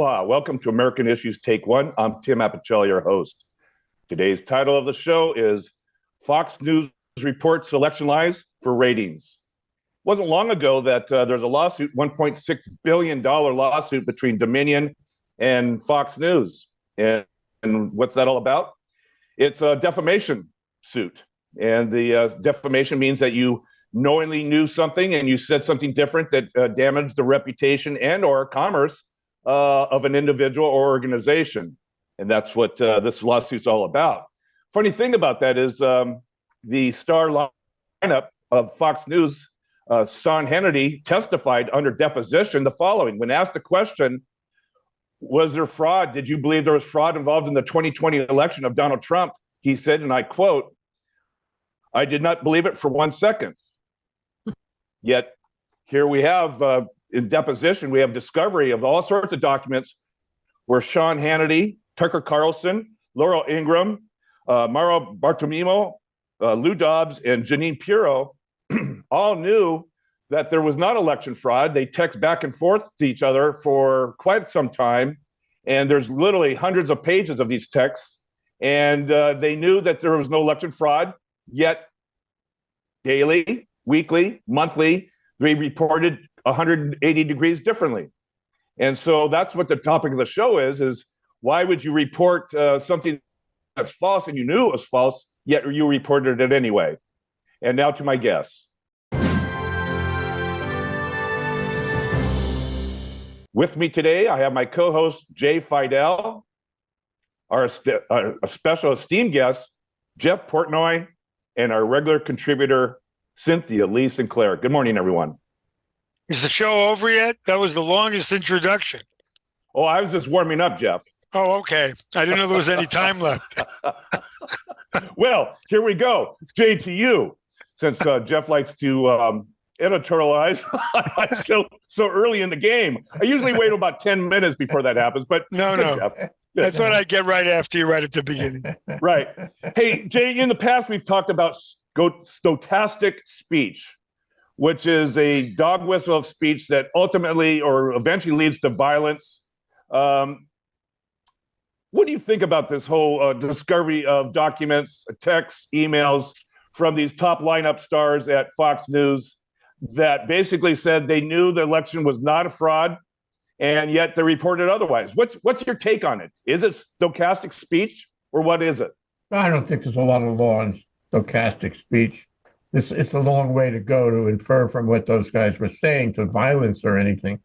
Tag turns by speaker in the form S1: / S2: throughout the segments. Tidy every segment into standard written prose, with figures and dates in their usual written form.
S1: Aloha, welcome to American Issues Take One. I'm Tim Apicella, your host. Today's title of the show is Fox News Reports Election Lies for Ratings. It wasn't long ago that there's a lawsuit, $1.6 billion lawsuit between Dominion and Fox News. And what's that all about? It's a defamation suit. And the defamation means that you knowingly knew something and you said something different that damaged the reputation and or commerce of an individual or organization. And that's what this lawsuit's all about. Funny thing about that is the star lineup of Fox News, Sean Hannity, testified under deposition the following. When asked the question, was there fraud? Did you believe there was fraud involved in the 2020 election of Donald Trump? He said, and I quote, "I did not believe it for 1 second." Yet here we have, in deposition, we have discovery of all sorts of documents where Sean Hannity, Tucker Carlson, Laurel Ingraham, Mauro Bartiromo, Lou Dobbs, and Jeanine Pirro all knew that there was not election fraud. They text back and forth to each other for quite some time. And there's literally hundreds of pages of these texts. And they knew that there was no election fraud, yet daily, weekly, monthly, they reported 180 degrees differently. And so that's what the topic of the show is why would you report something that's false and you knew it was false, yet you reported it anyway? And now to my guests. With me today, I have my co-host, Jay Fidell, our special esteemed guest, Jeff Portnoy, and our regular contributor, Cynthia Lee Sinclair. Good morning, everyone.
S2: Is the show over yet? That was the longest introduction.
S1: Oh, I was just warming up, Jeff.
S2: Oh, okay. I didn't know there was any time left.
S1: Well, here we go. Jay, to you, since Jeff likes to editorialize so early in the game. I usually wait about 10 minutes before that happens, but
S2: no.
S1: Jeff.
S2: I thought I'd get right after you, right at the beginning.
S1: Right. Hey, Jay, in the past, we've talked about stochastic speech, which is a dog whistle of speech that ultimately or eventually leads to violence. What do you think about this whole discovery of documents, texts, emails from these top lineup stars at Fox News that basically said they knew the election was not a fraud, and yet they reported otherwise? What's your take on it? Is it stochastic speech, or what is it?
S3: I don't think there's a lot of law in stochastic speech. It's a long way to go to infer from what those guys were saying to violence or anything.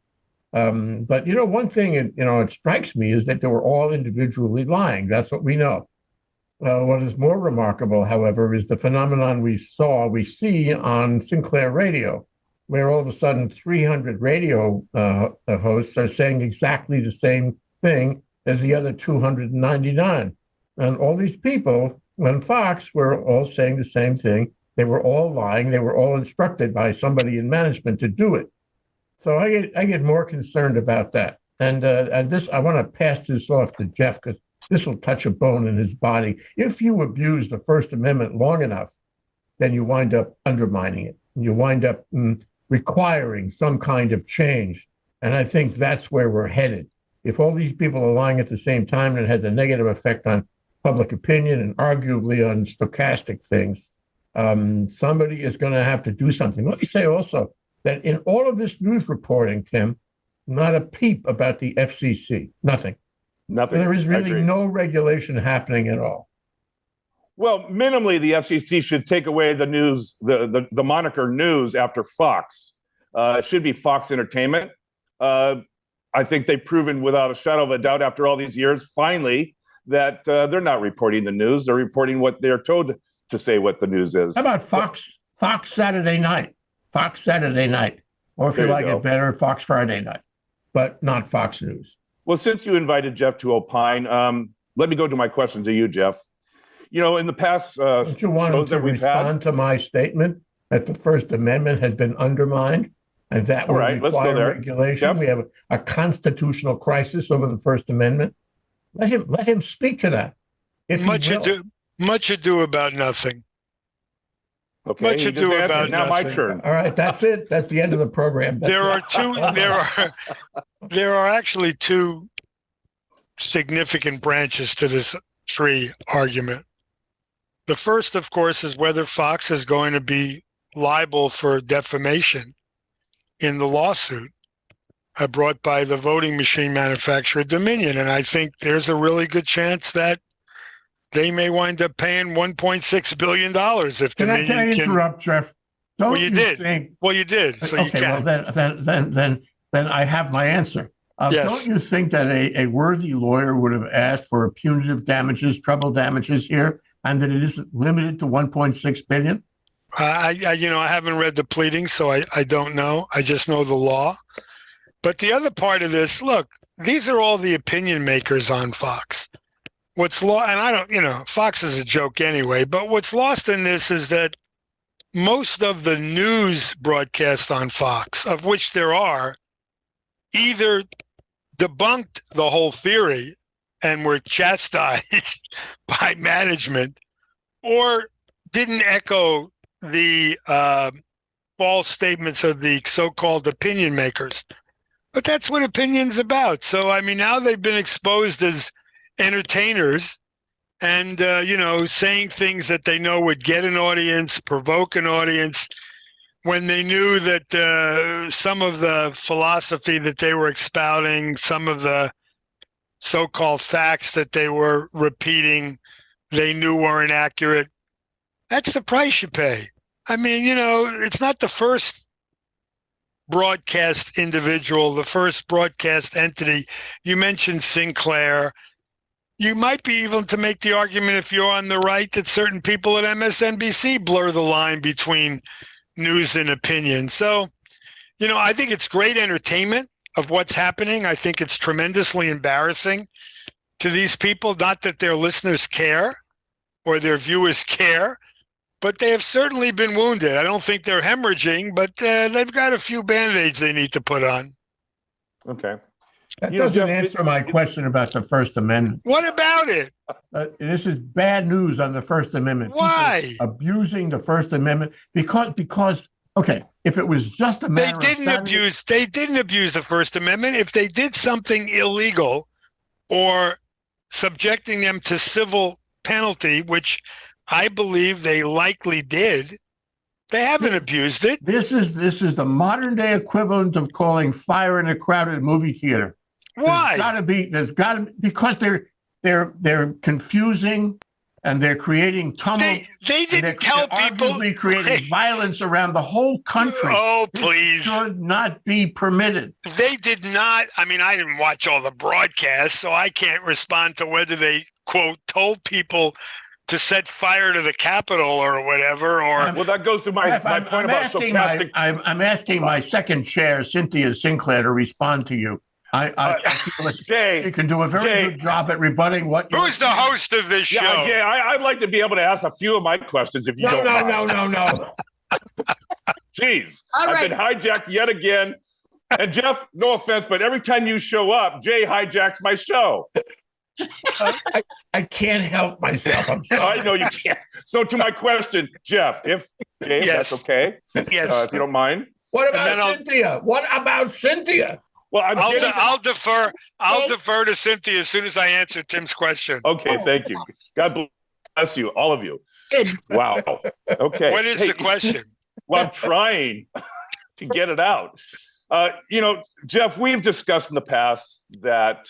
S3: But, one thing, it strikes me is that they were all individually lying. That's what we know. What is more remarkable, however, is the phenomenon we see on Sinclair radio, where all of a sudden 300 radio hosts are saying exactly the same thing as the other 299. And all these people on Fox were all saying the same thing. They were all lying. They were all instructed by somebody in management to do it. So I get more concerned about that. And this, I want to pass this off to Jeff because this will touch a bone in his body. If you abuse the First Amendment long enough, then you wind up undermining it. You wind up requiring some kind of change. And I think that's where we're headed. If all these people are lying at the same time, and it has a negative effect on public opinion and arguably on stochastic things, somebody is going to have to do something. Let me say also that in all of this news reporting, Tim, not a peep about the FCC. Nothing. There is really no regulation happening at all.
S1: Well, minimally, the FCC should take away the news, the moniker news after Fox. It should be Fox Entertainment. I think they've proven without a shadow of a doubt after all these years, finally, that they're not reporting the news. They're reporting what they're told to say what the news is.
S3: How about Fox Saturday night? Fox Saturday night. Or if you like it better, Fox Friday night. But not Fox News.
S1: Well, since you invited Jeff to opine, let me go to my question to you, Jeff. In the past
S3: don't you want
S1: shows
S3: to
S1: that we've
S3: respond to my statement that the First Amendment has been undermined and that will require regulation? Jeff? We have a constitutional crisis over the First Amendment. Let him speak to that.
S2: Much ado about nothing.
S1: Okay,
S2: much ado about
S1: now
S2: nothing.
S1: My turn.
S3: All right, that's it. That's the end of the program.
S2: There are actually two significant branches to this tree argument. The first, of course, is whether Fox is going to be liable for defamation in the lawsuit brought by the voting machine manufacturer Dominion. And I think there's a really good chance that they may wind up paying $1.6 billion if Dominion
S3: can I interrupt, Jeff?
S2: Well, you did. Well, you did. So you can.
S3: Well, then I have my answer.
S2: Yes.
S3: Don't you think that a worthy lawyer would have asked for punitive damages, treble damages here, and that it isn't limited to 1.6 billion?
S2: I haven't read the pleading, so I don't know. I just know the law. But the other part of this, look, these are all the opinion makers on Fox. And I don't, Fox is a joke anyway, but what's lost in this is that most of the news broadcasts on Fox, of which there are, either debunked the whole theory and were chastised by management, or didn't echo the false statements of the so-called opinion makers. But that's what opinion's about. So, now they've been exposed as entertainers and, saying things that they know would get an audience, provoke an audience, when they knew that some of the philosophy that they were expounding, some of the so-called facts that they were repeating, they knew were inaccurate. That's the price you pay. It's not the first broadcast individual, the first broadcast entity. You mentioned Sinclair. You might be able to make the argument, if you're on the right, that certain people at MSNBC blur the line between news and opinion. So, I think it's great entertainment of what's happening. I think it's tremendously embarrassing to these people, not that their listeners care or their viewers care, but they have certainly been wounded. I don't think they're hemorrhaging, but they've got a few Band-Aids they need to put on.
S1: Okay.
S3: That doesn't answer my question about the First Amendment.
S2: What about it?
S3: This is bad news on the First Amendment.
S2: Why?
S3: People abusing the First Amendment because okay, if it was just a matter
S2: they didn't abuse the First Amendment. If they did something illegal or subjecting them to civil penalty, which I believe they likely did, they haven't abused it. This is
S3: the modern day equivalent of calling fire in a crowded movie theater.
S2: Why?
S3: There's got to be because they're confusing and they're creating tumult.
S2: They didn't tell people.
S3: Arguably creating violence around the whole country.
S2: Oh, please.
S3: It should not be permitted.
S2: They did not. I didn't watch all the broadcasts, so I can't respond to whether they, quote, told people to set fire to the Capitol or whatever. Or
S1: that goes to my point about sarcastic.
S3: I'm asking my second chair, Cynthia Sinclair, to respond to you. I feel like
S1: Jay,
S3: she can do a very good job at rebutting what.
S2: Who's the host of this show?
S1: Yeah, Jay, I'd like to be able to ask a few of my questions if you don't mind.
S3: No.
S1: Jeez, I've been hijacked yet again. And Jeff, no offense, but every time you show up, Jay hijacks my show.
S3: I can't help myself. I'm sorry.
S1: I know you can't. So to my question, Jeff, Jay, that's okay.
S2: Yes.
S1: If you don't mind.
S3: What about Cynthia?
S1: Well,
S2: I'll defer. I'll defer to Cynthia as soon as I answer Tim's question.
S1: Okay, thank you. God bless you, all of you. Wow. Okay.
S2: What is the question?
S1: Well, I'm trying to get it out. Jeff, we've discussed in the past that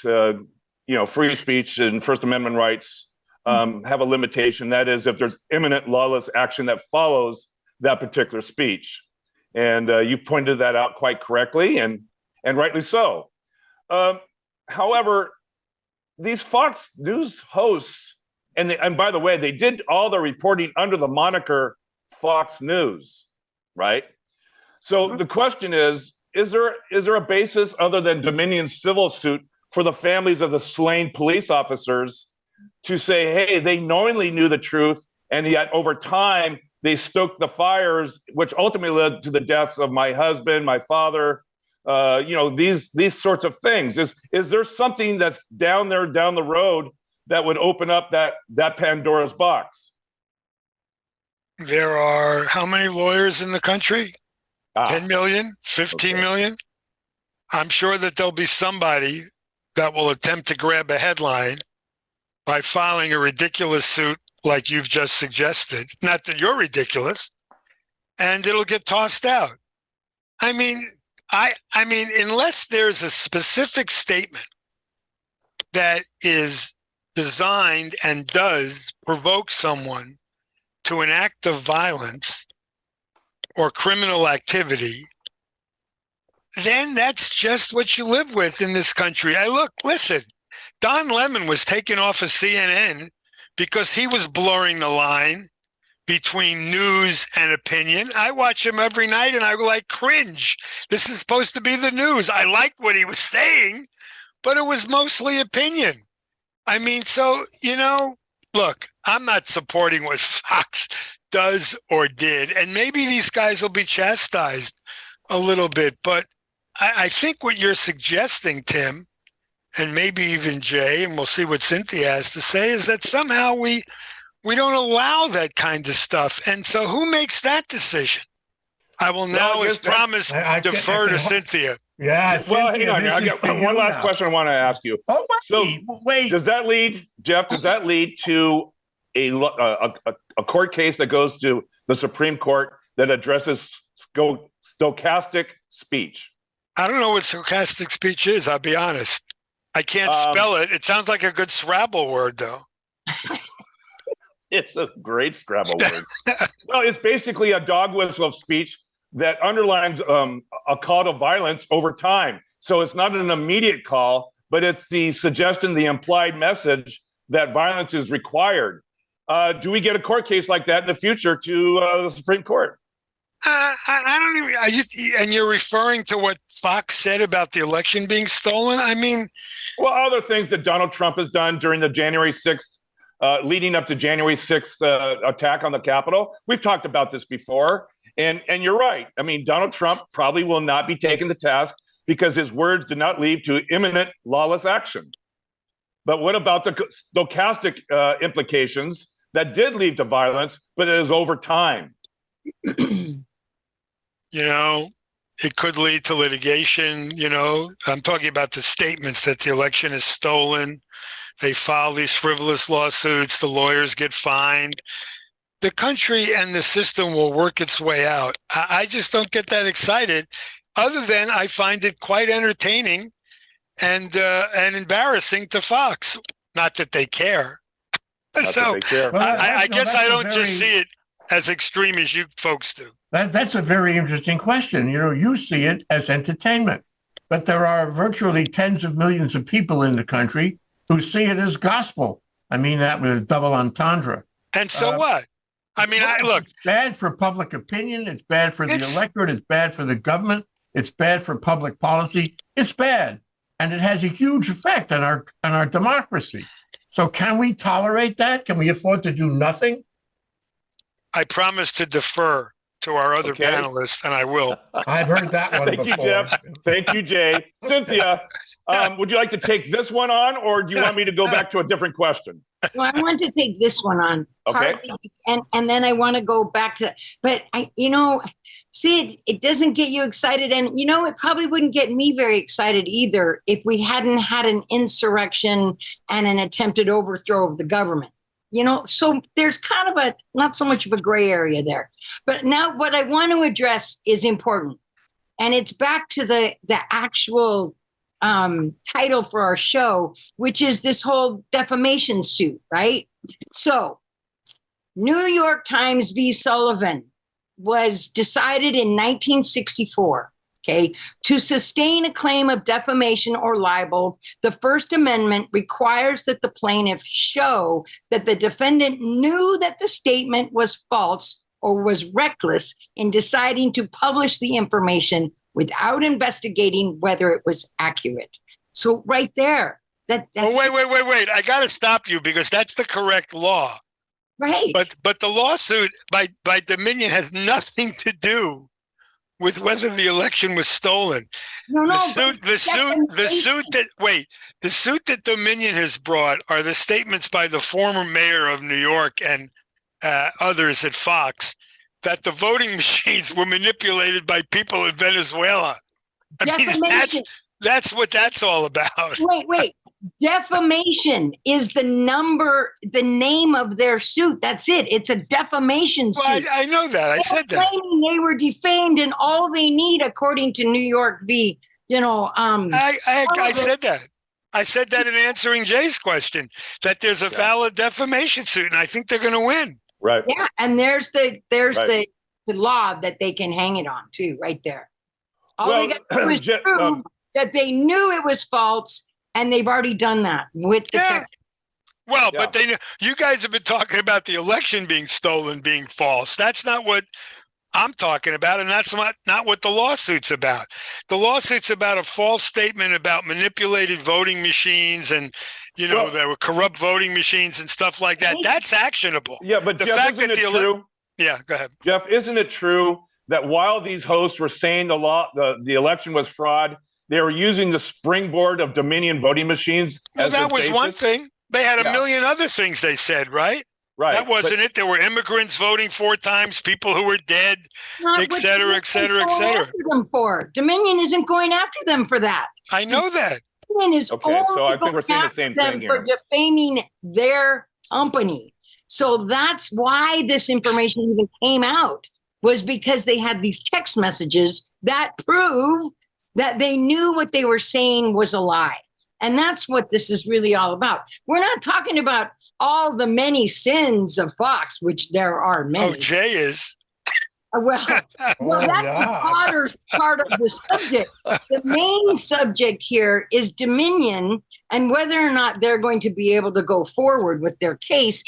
S1: free speech and First Amendment rights have a limitation. That is, if there's imminent lawless action that follows that particular speech. And you pointed that out quite correctly, and rightly so. However, these Fox News hosts, and by the way, they did all the reporting under the moniker Fox News, right? So the question is there a basis other than Dominion's civil suit for the families of the slain police officers to say, hey, they knowingly knew the truth, and yet over time they stoked the fires, which ultimately led to the deaths of my husband, my father, these sorts of things. Is there something that's down the road that would open up that Pandora's box?
S2: There are how many lawyers in the country? 10 million, 15 million? I'm sure that there'll be somebody that will attempt to grab a headline by filing a ridiculous suit like you've just suggested. Not that you're ridiculous, and it'll get tossed out. I mean, unless there's a specific statement that is designed and does provoke someone to an act of violence or criminal activity, then that's just what you live with in this country. Listen, Don Lemon was taken off of CNN because he was blurring the line between news and opinion. I watch him every night and I like cringe. This is supposed to be the news. I liked what he was saying, but it was mostly opinion. I mean, so, look, I'm not supporting what Fox does or did, and maybe these guys will be chastised a little bit, but I think what you're suggesting, Tim, and maybe even Jay, and we'll see what Cynthia has to say, is that somehow we don't allow that kind of stuff. And so who makes that decision? I will now, as promised, defer to Cynthia.
S3: Yeah.
S1: Well,
S3: Cynthia,
S1: hang on. I got one last question I want to ask you.
S3: Oh, wait.
S1: Does that lead, Jeff, to a court case that goes to the Supreme Court that addresses stochastic speech?
S2: I don't know what stochastic speech is, I'll be honest. I can't spell it. It sounds like a good Scrabble word, though.
S1: It's a great Scrabble word. Well, it's basically a dog whistle of speech that underlines a call to violence over time. So it's not an immediate call, but it's the suggestion, the implied message that violence is required. Do we get a court case like that in the future to the Supreme Court?
S2: I don't even. And you're referring to what Fox said about the election being stolen? I mean,
S1: well, other things that Donald Trump has done during the January 6th, leading up to January 6th attack on the Capitol. We've talked about this before, and you're right. I mean, Donald Trump probably will not be taken to task because his words did not lead to imminent lawless action. But what about the stochastic implications that did lead to violence, but it is over time?
S2: It could lead to litigation. I'm talking about the statements that the election is stolen. They file these frivolous lawsuits. The lawyers get fined. The country and the system will work its way out. I just don't get that excited, other than I find it quite entertaining and embarrassing to Fox. Not that they care. So I guess I don't just see it as extreme as you folks do.
S3: That's a very interesting question. You see it as entertainment, but there are virtually tens of millions of people in the country who see it as gospel. I mean that with a double entendre.
S2: And so what? I mean, look.
S3: It's bad for public opinion. It's bad for the electorate. It's bad for the government. It's bad for public policy. It's bad. And it has a huge effect on our democracy. So can we tolerate that? Can we afford to do nothing?
S2: I promise to defer to our other panelists, and I will.
S3: I've heard that one
S1: Thank
S3: before.
S1: you, Jeff. Thank you, Jay. Cynthia, would you like to take this one on, or do you want me to go back to a different question?
S4: Well, I want to take this one on.
S1: Okay.
S4: And then I want to go back to, but it doesn't get you excited. And, it probably wouldn't get me very excited either if we hadn't had an insurrection and an attempted overthrow of the government. So there's kind of not so much of a gray area there. But now what I want to address is important. And it's back to the actual title for our show, which is this whole defamation suit, right? So New York Times v. Sullivan was decided in 1964. Okay. To sustain a claim of defamation or libel, the First Amendment requires that the plaintiff show that the defendant knew that the statement was false or was reckless in deciding to publish the information without investigating whether it was accurate. So right there, that's
S2: wait. I got to stop you because that's the correct law.
S4: Right.
S2: But the lawsuit by Dominion has nothing to do with whether the election was stolen. The suit that Dominion has brought are the statements by the former mayor of New York and others at Fox that the voting machines were manipulated by people in Venezuela. I mean, That's what that's all about.
S4: Wait. Defamation is the name of their suit. That's it. It's a defamation suit.
S2: Well, I know that. I said that.
S4: Claiming they were defamed, and all they need, according to New York v.
S2: I said that. I said that in answering Jay's question, that there's a valid defamation suit, and I think they're going to win.
S1: Right.
S4: Yeah, and there's the law that they can hang it on too, right there. All they got to do is prove that they knew it was false, and they've already done that with the text.
S2: Well, but you guys have been talking about the election being stolen, being false. That's not what I'm talking about, and that's not what the lawsuit's about. The lawsuit's about a false statement about manipulated voting machines, and there were corrupt voting machines and stuff like that. That's actionable.
S1: Yeah, but
S2: the
S1: Jeff,
S2: fact
S1: isn't
S2: that
S1: it true?
S2: Yeah, go ahead,
S1: Jeff. Isn't it true that while these hosts were saying the election was fraud, they were using the springboard of Dominion voting machines?
S2: Well, that was one thing. They had a million other things they said, right?
S1: Right.
S2: That wasn't it. There were immigrants voting 4 times, people who were dead, et cetera, et cetera, et cetera.
S4: Dominion isn't going after them for that.
S2: I know that.
S4: Dominion is
S1: okay, so I think we're saying the same thing here.
S4: For defaming their company. So that's why this information even came out, was because they had these text messages that prove that they knew what they were saying was a lie. And that's what this is really all about. We're not talking about all the many sins of Fox, which there are many.
S2: Oh, Jay is.
S4: Well, that's the broader part of the subject. The main subject here is Dominion and whether or not they're going to be able to go forward with their case,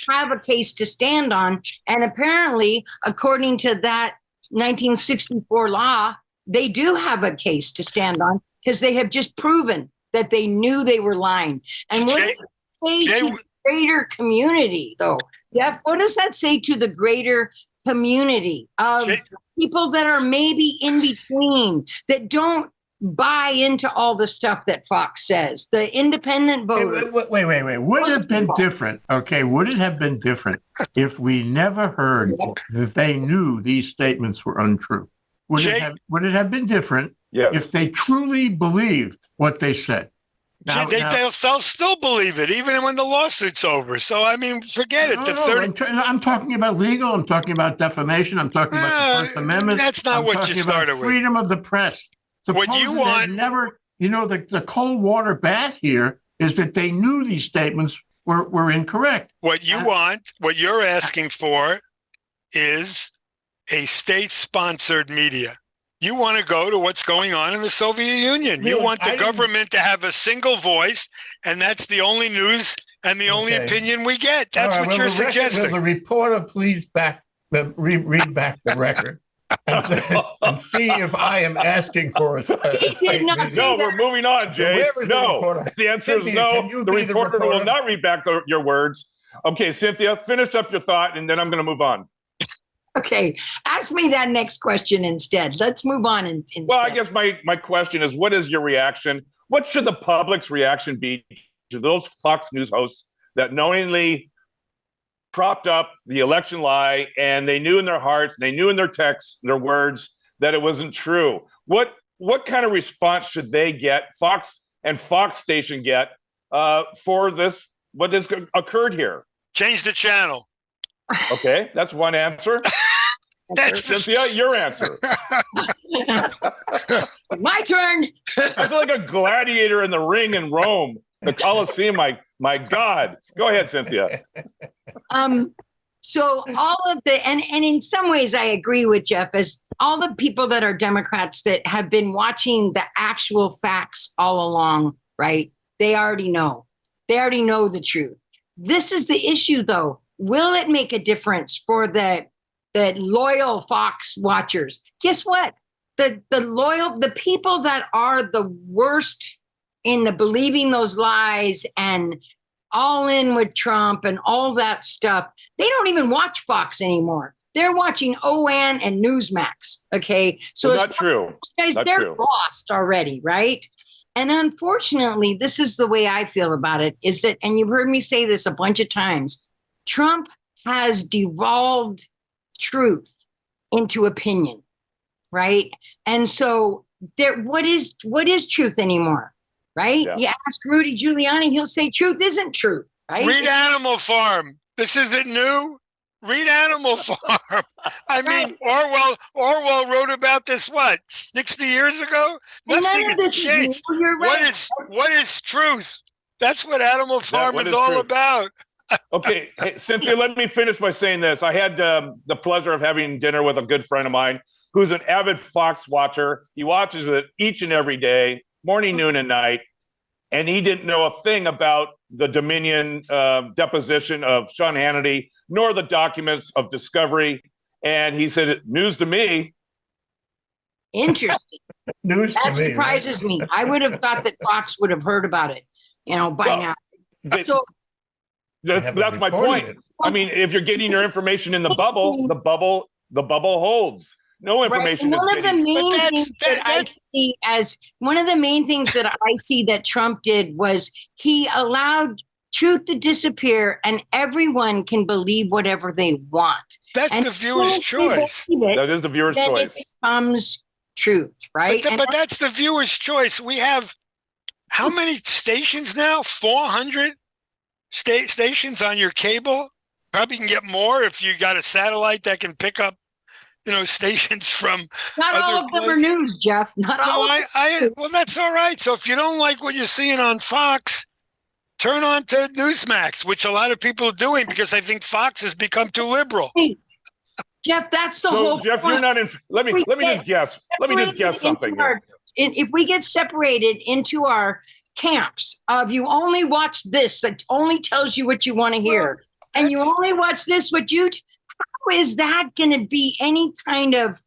S4: have a case to stand on. And apparently, according to that 1964 law, they do have a case to stand on because they have just proven that they knew they were lying. And what does that say to the greater community, though? Jeff, what does that say to the greater community of people that are maybe in between, that don't buy into all the stuff that Fox says? The independent voter.
S3: Wait. Would it have been different? Okay, would it have been different if we never heard that they knew these statements were untrue? Would it have been different if they truly believed what they said?
S2: They'll still believe it, even when the lawsuit's over. So, I mean, forget it.
S3: I'm talking about legal. I'm talking about defamation. I'm talking about the First Amendment.
S2: That's not what you started with.
S3: Freedom of the press.
S2: What you want...
S3: the cold water bath here is that they knew these statements were incorrect.
S2: What you want, what you're asking for is a state-sponsored media. You want to go to what's going on in the Soviet Union. You want the government to have a single voice, and that's the only news and the only opinion we get. That's what you're suggesting.
S3: Will the reporter please read back the record and see if I am asking for a
S1: No, we're moving on, Jay. No. The answer is no. The reporter will not read back your words. Okay, Cynthia, finish up your thought, and then I'm going to move on.
S4: Okay, ask me that next question instead. Let's move on. Instead.
S1: Well, I guess my question is, what is your reaction? What should the public's reaction be to those Fox News hosts that knowingly propped up the election lie, and they knew in their hearts, they knew in their texts, their words, that it wasn't true? What kind of response should they get, Fox and Fox station get, for this, what has occurred here?
S2: Change the channel.
S1: Okay, that's one answer. Cynthia, your answer.
S4: My turn.
S1: I feel like a gladiator in the ring in Rome, the Colosseum. My God. Go ahead, Cynthia.
S4: So all of the, and in some ways I agree with Jeff, as all the people that are Democrats that have been watching the actual facts all along, right? They already know. They already know the truth. This is the issue, though. Will it make a difference for the loyal Fox watchers? Guess what? The people that are the worst in the believing those lies and all in with Trump and all that stuff, they don't even watch Fox anymore. They're watching OAN and Newsmax. Okay, so
S1: not true.
S4: Guys, they're lost already, right? And unfortunately, this is the way I feel about it. Is that, and you've heard me say this a bunch of times, Trump has devolved truth into opinion, right? And so what is truth anymore, right?
S1: Yeah.
S4: You ask Rudy Giuliani, he'll say truth isn't truth, right?
S2: Read Animal Farm. This isn't new. Read Animal Farm. I mean, Orwell wrote about this, 60 years ago? Nothing has changed.
S4: You're right.
S2: What is truth? That's what Animal Farm is all about.
S1: Okay, hey, Cynthia, let me finish by saying this. I had the pleasure of having dinner with a good friend of mine who's an avid Fox watcher. He watches it each and every day, morning, noon, and night. And he didn't know a thing about the Dominion deposition of Sean Hannity, nor the documents of discovery. And he said, news to me.
S4: Interesting.
S3: News
S4: That
S3: to me,
S4: surprises me. I would have thought that Fox would have heard about it, by now. So
S1: That's my point. I mean, if you're getting your information in the bubble, the bubble holds. No information is
S4: one of the
S1: getting.
S4: main things that I see as one of the main things that I see that Trump did was he allowed truth to disappear, and everyone can believe whatever they want.
S2: That's the viewer's choice.
S1: That is the viewer's choice.
S4: It becomes truth, right?
S2: But that's the viewer's choice. We have how many stations now? 400 stations on your cable. Probably can get more if you got a satellite that can pick up, stations from.
S4: Not all of them are news, Jeff. Not all.
S2: Well, that's all right. So if you don't like what you're seeing on Fox, turn on to Newsmax, which a lot of people are doing because I think Fox has become too liberal.
S4: Hey, Jeff, that's the whole.
S1: Jeff,
S4: point.
S1: you're not in. Let me just guess. Let me just guess something.
S4: If we get separated into our camps of you only watch this that only tells you what you want to hear, and you only watch this how is that going to be any kind of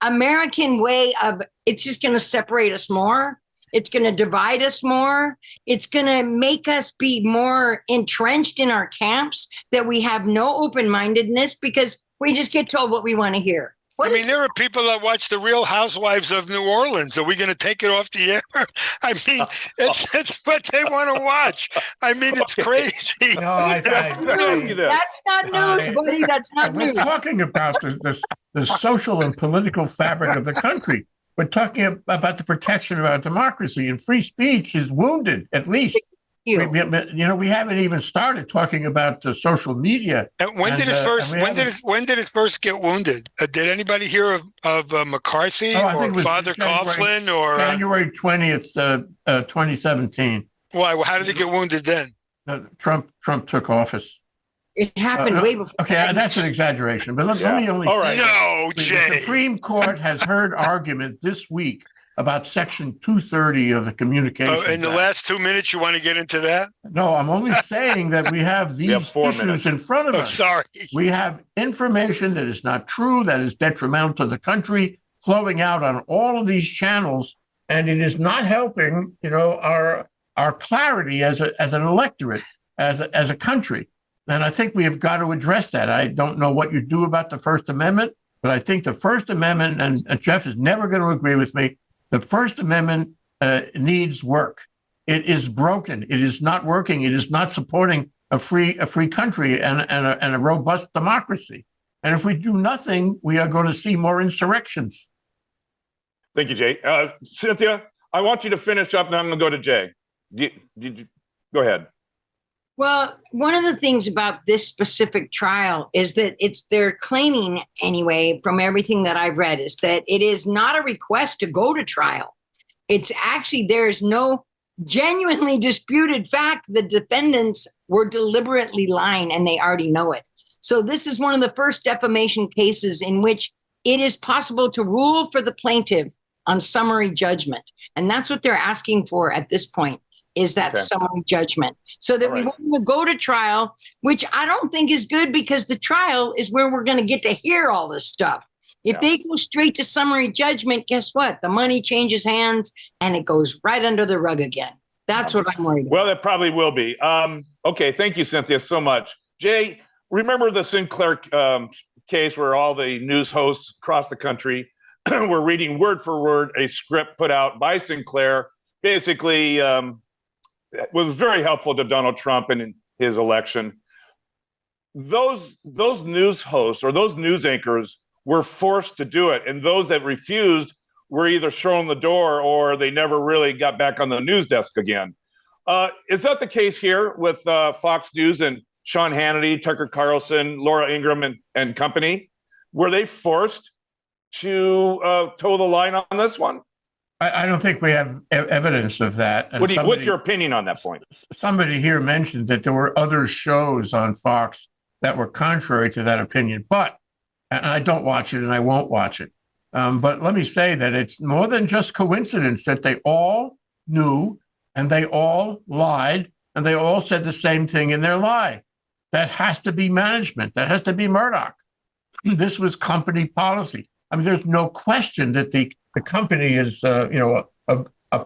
S4: American way of? It's just going to separate us more. It's going to divide us more. It's going to make us be more entrenched in our camps, that we have no open-mindedness because we just get told what we want to hear.
S2: There are people that watch The Real Housewives of New Orleans. Are we going to take it off the air? It's what they want to watch. It's crazy.
S3: No,
S4: that's not news, buddy. That's not news.
S3: We're talking about the social and political fabric of the country. We're talking about the protection of our democracy, and free speech is wounded, at least. We haven't even started talking about social media.
S2: And when did it first get wounded? Did anybody hear of McCarthy or Father Coughlin or
S3: January 20th, 2017?
S2: Why? How did it get wounded then?
S3: Trump took office.
S4: It happened way before.
S3: Okay, that's an exaggeration. But let me only.
S1: All right.
S2: No, Jay.
S3: The Supreme Court has heard argument this week about Section 230 of the Communications Act.
S2: In the last 2 minutes, you want to get into that?
S3: No, I'm only saying that we have these issues in front of us.
S2: Sorry.
S3: We have information that is not true, that is detrimental to the country, flowing out on all of these channels, and it is not helping, our clarity as an electorate, as a country. And I think we have got to address that. I don't know what you do about the First Amendment, but I think the First Amendment, and Jeff is never going to agree with me, the First Amendment needs work. It is broken. It is not working. It is not supporting a free country and a robust democracy. And if we do nothing, we are going to see more insurrections.
S1: Thank you, Jay. Cynthia, I want you to finish up, and then I'm going to go to Jay. Go ahead.
S4: Well, one of the things about this specific trial is that they're claiming, anyway, from everything that I've read, is that it is not a request to go to trial. It's actually, there's no genuinely disputed fact. The defendants were deliberately lying, and they already know it. So this is one of the first defamation cases in which it is possible to rule for the plaintiff on summary judgment. And that's what they're asking for at this point, is that summary judgment, so that we won't go to trial, which I don't think is good, because the trial is where we're going to get to hear all this stuff. If they go straight to summary judgment, guess what? The money changes hands and it goes right under the rug again. That's what I'm worried about.
S1: Well, it probably will be. Okay, thank you, Cynthia, so much. Jay, remember the Sinclair case where all the news hosts across the country were reading word for word a script put out by Sinclair, basically was very helpful to Donald Trump and in his election. Those news hosts or those news anchors were forced to do it, and those that refused were either shown the door or they never really got back on the news desk again. Is that the case here with Fox News and Sean Hannity, Tucker Carlson, Laura Ingraham, and company? Were they forced to toe the line on this one?
S3: I don't think we have evidence of that. And
S1: What's your opinion on that point?
S3: Somebody here mentioned that there were other shows on Fox that were contrary to that opinion, but and I don't watch it and I won't watch it. But let me say that it's more than just coincidence that they all knew and they all lied and they all said the same thing in their lie. That has to be management. That has to be Murdoch. This was company policy. I mean, there's no question that the company is, a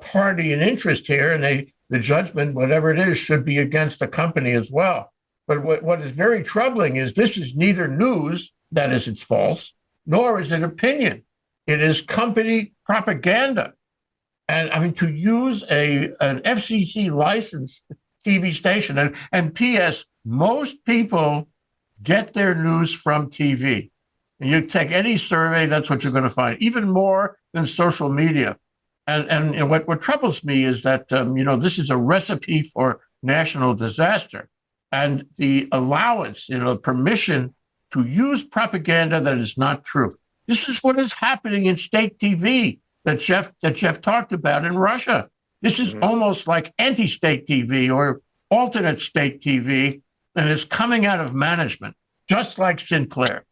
S3: party in interest here, and the judgment, whatever it is, should be against the company as well. But what is very troubling is this is neither news, that is, it's false, nor is it opinion. It is company propaganda. And I mean, to use an FCC licensed TV station, and P.S., most people get their news from TV. And you take any survey, that's what you're going to find, even more than social media. And what troubles me is that, this is a recipe for national disaster. And the allowance, permission to use propaganda that is not true. This is what is happening in state TV that Jeff talked about in Russia. This is almost like anti-state TV or alternate state TV that is coming out of management, just like Sinclair.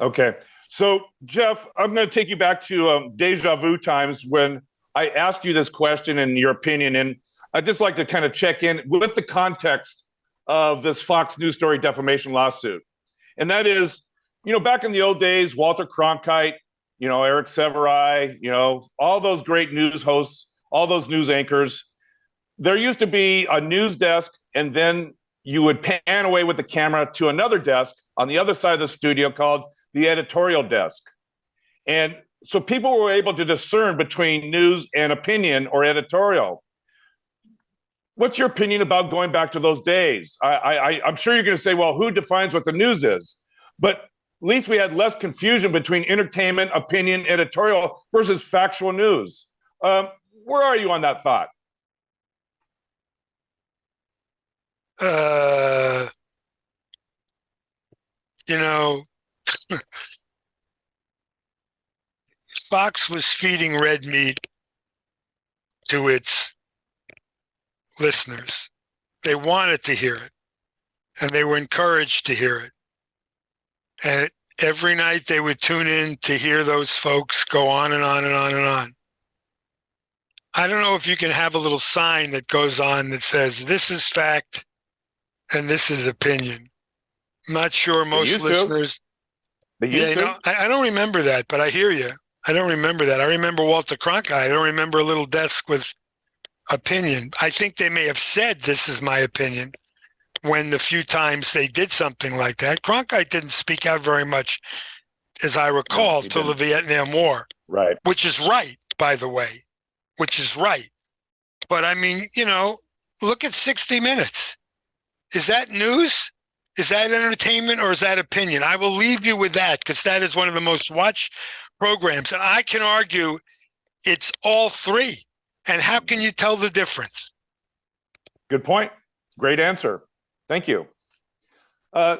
S1: Okay. So, Jeff, I'm going to take you back to deja vu times when I asked you this question and your opinion. And I'd just like to kind of check in with the context of this Fox News story defamation lawsuit. And that is, back in the old days, Walter Cronkite, Eric Severai, all those great news hosts, all those news anchors, there used to be a news desk, and then you would pan away with the camera to another desk on the other side of the studio called the editorial desk. And so people were able to discern between news and opinion or editorial. What's your opinion about going back to those days? I'm sure you're going to say, well, who defines what the news is? But at least we had less confusion between entertainment, opinion, editorial versus factual news. Where are you on that thought?
S2: Fox was feeding red meat to its listeners. They wanted to hear it, and they were encouraged to hear it. And every night they would tune in to hear those folks go on and on and on and on. I don't know if you can have a little sign that goes on that says, this is fact and this is opinion. I'm not sure most listeners. I don't remember that, but I hear you. I don't remember that. I remember Walter Cronkite. I don't remember a little desk with opinion. I think they may have said, this is my opinion, when the few times they did something like that. Cronkite didn't speak out very much, as I recall, till the Vietnam War.
S1: Right.
S2: Which is right, by the way. Which is right. But I mean, look at 60 Minutes. Is that news? Is that entertainment, or is that opinion? I will leave you with that, because that is one of the most watched programs. And I can argue it's all three. And how can you tell the difference?
S1: Good point. Great answer. Thank you.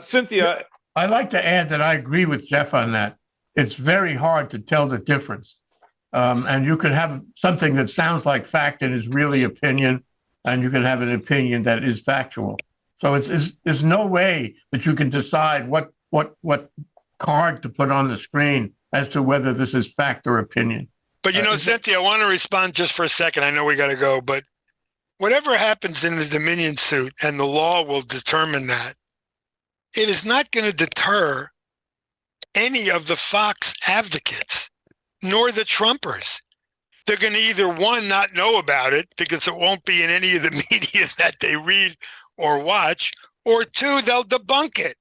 S1: Cynthia.
S3: I'd like to add that I agree with Jeff on that. It's very hard to tell the difference. And you can have something that sounds like fact and is really opinion, and you can have an opinion that is factual. So there's no way that you can decide what card to put on the screen as to whether this is fact or opinion.
S2: But Cynthia, I want to respond just for a second. I know we got to go, but whatever happens in the Dominion suit, and the law will determine that, it is not going to deter any of the Fox advocates, nor the Trumpers. They're going to either, one, not know about it because it won't be in any of the media that they read or watch, or two, they'll debunk it.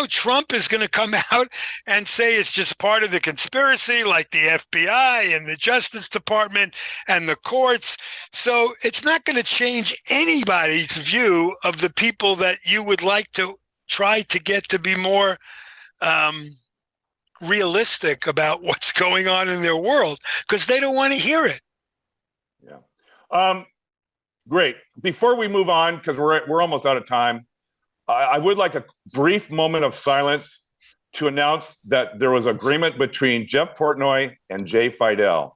S2: Trump is going to come out and say it's just part of the conspiracy, like the FBI and the Justice Department and the courts. So it's not going to change anybody's view of the people that you would like to try to get to be more realistic about what's going on in their world because they don't want to hear it.
S1: Yeah. Great. Before we move on, because we're almost out of time, I would like a brief moment of silence to announce that there was agreement between Jeff Portnoy and Jay Fidell.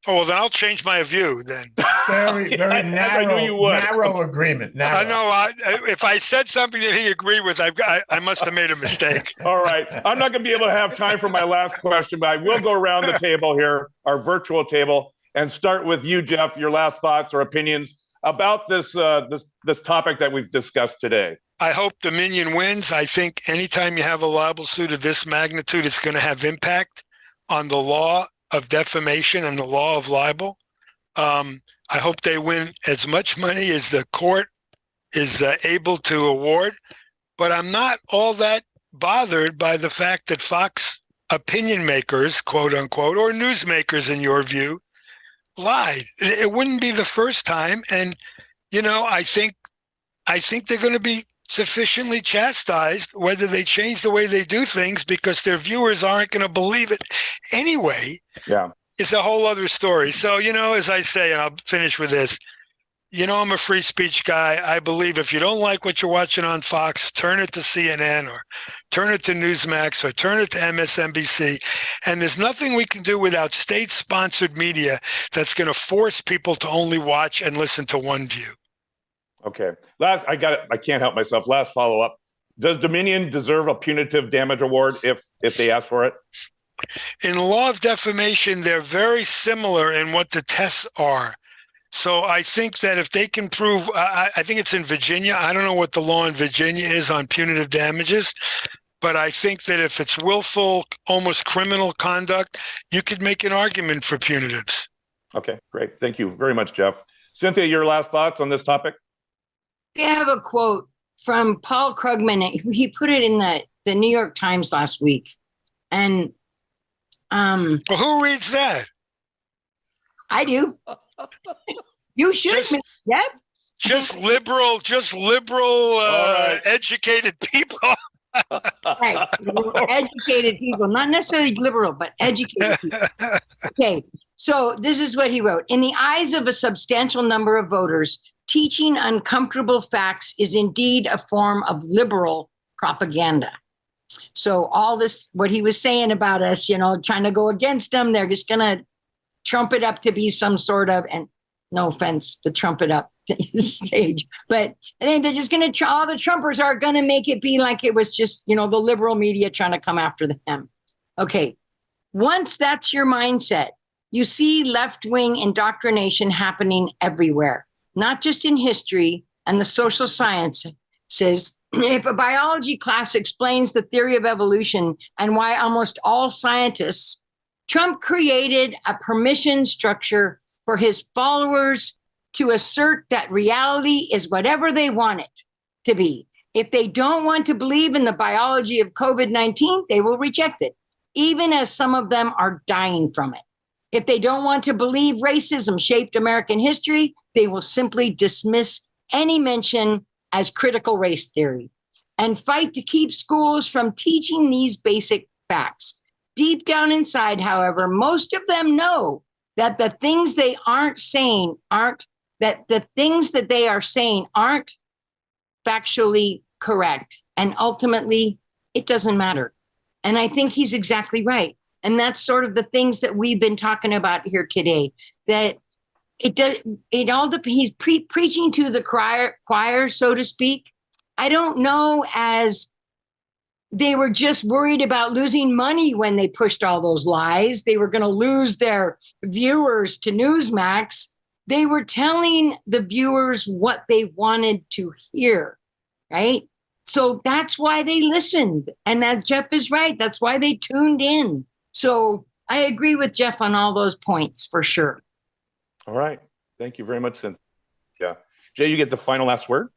S2: Oh, well, then I'll change my view then.
S3: Very narrow agreement. Narrow.
S2: I know. If I said something that he agreed with, I must have made a mistake.
S1: All right. I'm not going to be able to have time for my last question, but I will go around the table here, our virtual table, and start with you, Jeff, your last thoughts or opinions about this topic that we've discussed today.
S2: I hope Dominion wins. I think anytime you have a libel suit of this magnitude, it's going to have impact on the law of defamation and the law of libel. I hope they win as much money as the court is able to award, but I'm not all that bothered by the fact that Fox opinion makers, quote unquote, or newsmakers in your view, lied. It wouldn't be the first time. And, I think they're going to be sufficiently chastised whether they change the way they do things because their viewers aren't going to believe it anyway.
S1: Yeah.
S2: It's a whole other story. So, as I say, and I'll finish with this, I'm a free speech guy. I believe if you don't like what you're watching on Fox, turn it to CNN or turn it to Newsmax or turn it to MSNBC. And there's nothing we can do without state-sponsored media that's going to force people to only watch and listen to one view.
S1: Okay. I got it. I can't help myself. Last follow-up. Does Dominion deserve a punitive damage award if they ask for it?
S2: In the law of defamation, they're very similar in what the tests are. So I think that if they can prove, I think it's in Virginia. I don't know what the law in Virginia is on punitive damages, but I think that if it's willful, almost criminal conduct, you could make an argument for punitives. Okay,
S1: great. Thank you very much, Jeff. Cynthia, your last thoughts on this topic?
S4: I have a quote from Paul Krugman. He put it in the New York Times last week. And
S2: well, who reads that?
S4: I do. You should, Jeff.
S2: Just liberal, right. Educated people.
S4: Right. Educated people, not necessarily liberal, but educated people. Okay. So this is what he wrote. In the eyes of a substantial number of voters, teaching uncomfortable facts is indeed a form of liberal propaganda. So all this, what he was saying about us, trying to go against them, they're just going to trump it up to be some sort of, and no offense to trump it up stage, but I think they're just going to, all the Trumpers are going to make it be like it was just, the liberal media trying to come after them. Okay. Once that's your mindset, you see left-wing indoctrination happening everywhere, not just in history and the social sciences. If a biology class explains the theory of evolution and why almost all scientists, Trump created a permission structure for his followers to assert that reality is whatever they want it to be. If they don't want to believe in the biology of COVID-19, they will reject it, even as some of them are dying from it. If they don't want to believe racism shaped American history, they will simply dismiss any mention as critical race theory and fight to keep schools from teaching these basic facts. Deep down inside, however, most of them know that the things they aren't saying aren't factually correct. And ultimately, it doesn't matter. And I think he's exactly right. And that's sort of the things that we've been talking about here today, that he's preaching to the choir, so to speak. I don't know, as they were just worried about losing money when they pushed all those lies. They were going to lose their viewers to Newsmax. They were telling the viewers what they wanted to hear, right? So that's why they listened. And that Jeff is right. That's why they tuned in. So I agree with Jeff on all those points for sure.
S1: All right. Thank you very much, Cynthia. Jay, you get the final last word.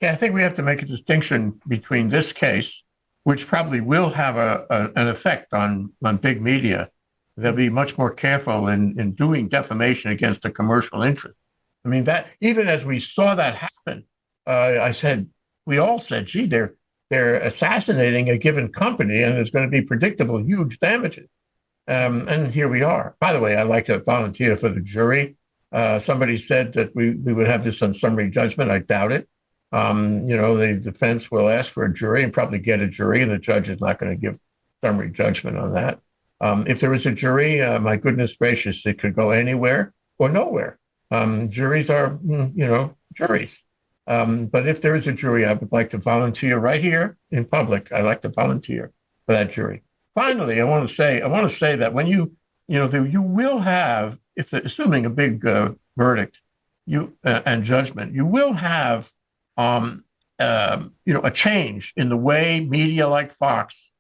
S3: Yeah, I think we have to make a distinction between this case, which probably will have an effect on big media. They'll be much more careful in doing defamation against a commercial interest. I mean, that even as we saw that happen, we all said, gee, they're they're assassinating a given company, and there's going to be predictable huge damages. And here we are. By the way, I'd like to volunteer for the jury. Somebody said that we would have this on summary judgment. I doubt it. The defense will ask for a jury and probably get a jury, and the judge is not going to give summary judgment on that. If there is a jury, my goodness gracious, it could go anywhere or nowhere. Juries are, juries. But if there is a jury, I would like to volunteer right here in public. I'd like to volunteer for that jury. Finally, I want to say that when you will have, assuming a big verdict, and judgment, you will have, a change in the way media like Fox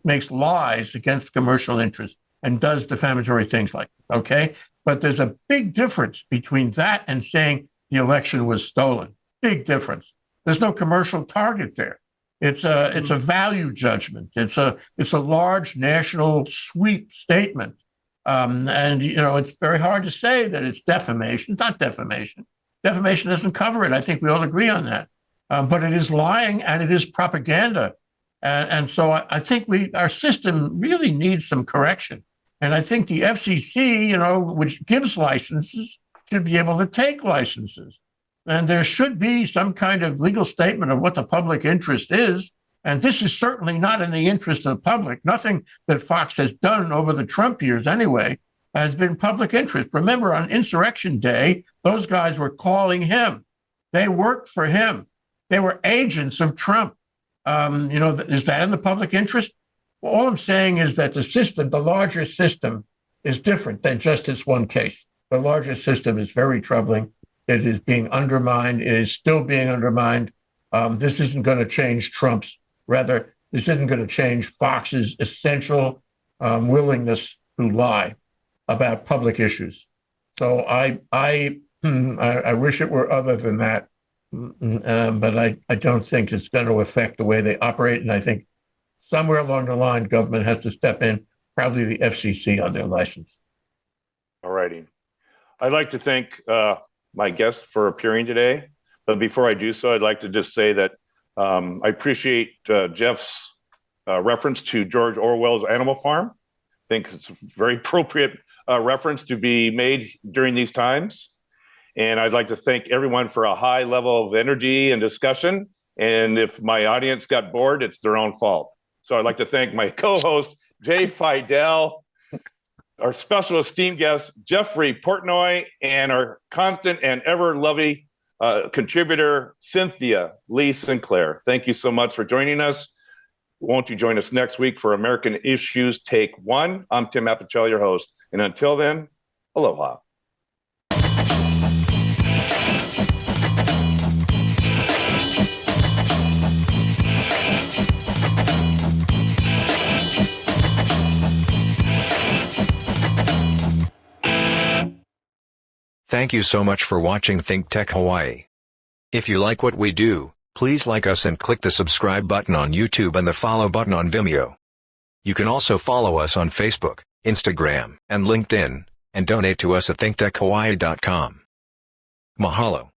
S3: makes lies against commercial interests and does defamatory things like that, okay? But there's a big difference between that and saying the election was stolen. Big difference. There's no commercial target there. It's a value judgment. It's a large national sweep statement. It's very hard to say that it's defamation. It's not defamation. Defamation doesn't cover it. I think we all agree on that. But it is lying and it is propaganda. And so I think our system really needs some correction. And I think the FCC, which gives licenses, should be able to take licenses. And there should be some kind of legal statement of what the public interest is. And this is certainly not in the interest of the public. Nothing that Fox has done over the Trump years anyway has been public interest. Remember, on Insurrection Day, those guys were calling him. They worked for him. They were agents of Trump. Is that in the public interest? Well, all I'm saying is that the larger system is different than just this one case. The larger system is very troubling. It is being undermined. It is still being undermined. This isn't going to change Trump's. Rather, this isn't going to change Fox's essential willingness to lie about public issues. So I wish it were other than that, but I don't think it's going to affect the way they operate. And I think somewhere along the line, government has to step in, probably the FCC on their license.
S1: All righty. I'd like to thank my guests for appearing today. But before I do so, I'd like to just say that I appreciate Jeff's reference to George Orwell's Animal Farm. I think it's a very appropriate reference to be made during these times. And I'd like to thank everyone for a high level of energy and discussion. And if my audience got bored, it's their own fault. So I'd like to thank my co-host, Jay Fidell, our special esteemed guest, Jeffrey Portnoy, and our constant and ever-loving contributor, Cynthia Lee Sinclair. Thank you so much for joining us. Won't you join us next week for American Issues Take One? I'm Tim Apicella, your host. And until then, aloha.
S5: Thank you so much for watching Think Tech Hawaii. If you like what we do, please like us and click the subscribe button on YouTube and the follow button on Vimeo. You can also follow us on Facebook, Instagram, and LinkedIn, and donate to us at thinktechhawaii.com. Mahalo.